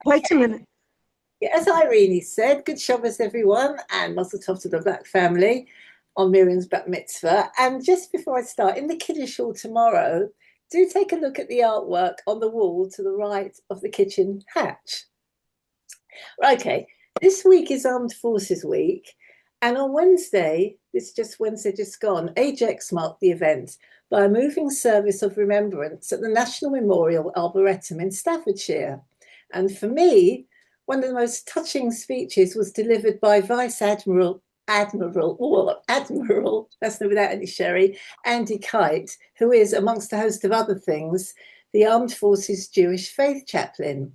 Wait a minute. Yeah, as Irene said, good Shabbos, everyone, and Mazel Tov to the Black family on Miriam's Bat Mitzvah. And just before I start, in the Kiddush Hall tomorrow, do take a look at the artwork on the wall to the right of the kitchen hatch. Okay, this week is Armed Forces Week, and on Wednesday, this just Wednesday just gone, Ajax marked the event by a moving service of remembrance at the National Memorial Arboretum in Staffordshire. And for me, one of the most touching speeches was delivered by Admiral, that's not without any sherry, Andy Kite, who is, amongst a host of other things, the Armed Forces Jewish Faith Chaplain.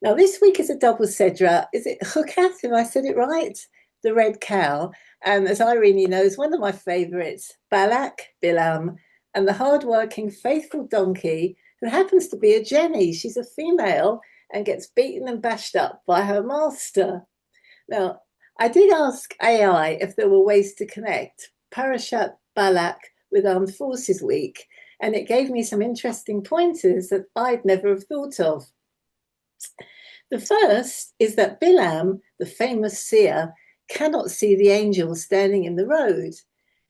Now, this week is a double Sedra. Is it Chukat, if I said it right? The red cow. And as Irene knows, one of my favourites, Balak, Bilam, and the hard-working, faithful donkey, who happens to be a Jenny. She's a female and gets beaten and bashed up by her master. Now, I did ask AI if there were ways to connect Parashat Balak with Armed Forces Week, and it gave me some interesting pointers that I'd never have thought of. The first is that Bilam, the famous seer, cannot see the angel standing in the road.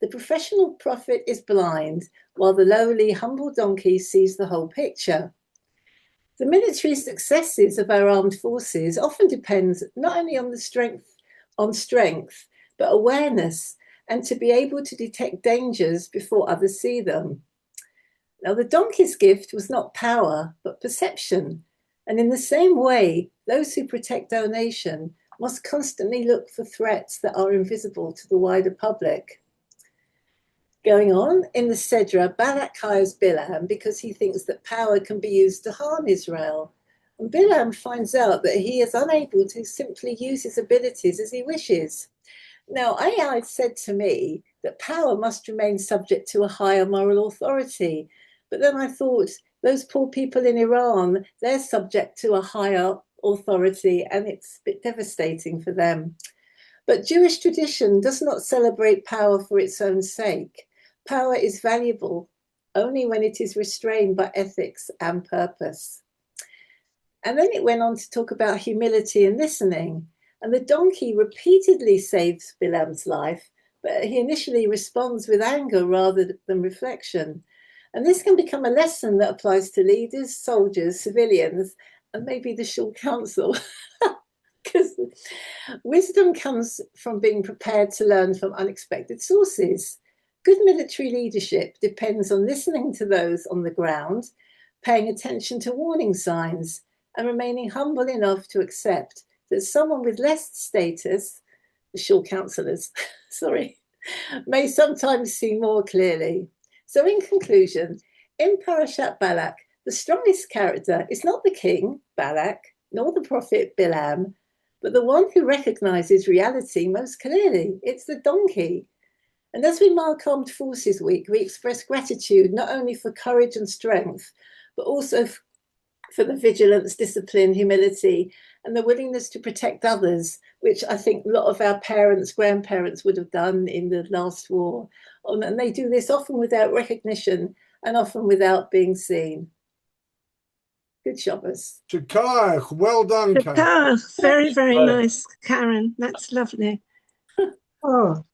The professional prophet is blind, while the lowly, humble donkey sees the whole picture. The military successes of our armed forces often depends not only on strength, but awareness, and to be able to detect dangers before others see them. Now, the donkey's gift was not power, but perception. And in the same way, those who protect our nation must constantly look for threats that are invisible to the wider public. Going on, in the Sedra, Balak hires Bilam because he thinks that power can be used to harm Israel. And Bilam finds out that he is unable to simply use his abilities as he wishes. Now, AI said to me that power must remain subject to a higher moral authority. But then I thought, those poor people in Iran, they're subject to a higher authority, and it's a bit devastating for them. But Jewish tradition does not celebrate power for its own sake. Power is valuable only when it is restrained by ethics and purpose. And then it went on to talk about humility and listening. And the donkey repeatedly saves Bilam's life, but he initially responds with anger rather than reflection. And this can become a lesson that applies to leaders, soldiers, civilians, and maybe the Shul Council. Because wisdom comes from being prepared to learn from unexpected sources. Good military leadership depends on listening to those on the ground, paying attention to warning signs, and remaining humble enough to accept that someone with less status, the Shul councillors, may sometimes see more clearly. So in conclusion, in Parashat Balak, the strongest character is not the king, Balak, nor the prophet Bilam, but the one who recognizes reality most clearly. It's the donkey. And as we mark Armed Forces Week, we express gratitude not only for courage and strength, but also for the vigilance, discipline, humility, and the willingness to protect others, which I think a lot of our parents, grandparents would have done in the last war. And they do this often without recognition and often without being seen. Good Shabbos. Shakar, well done, Karen. Very, very nice, Karen. That's lovely. Oh,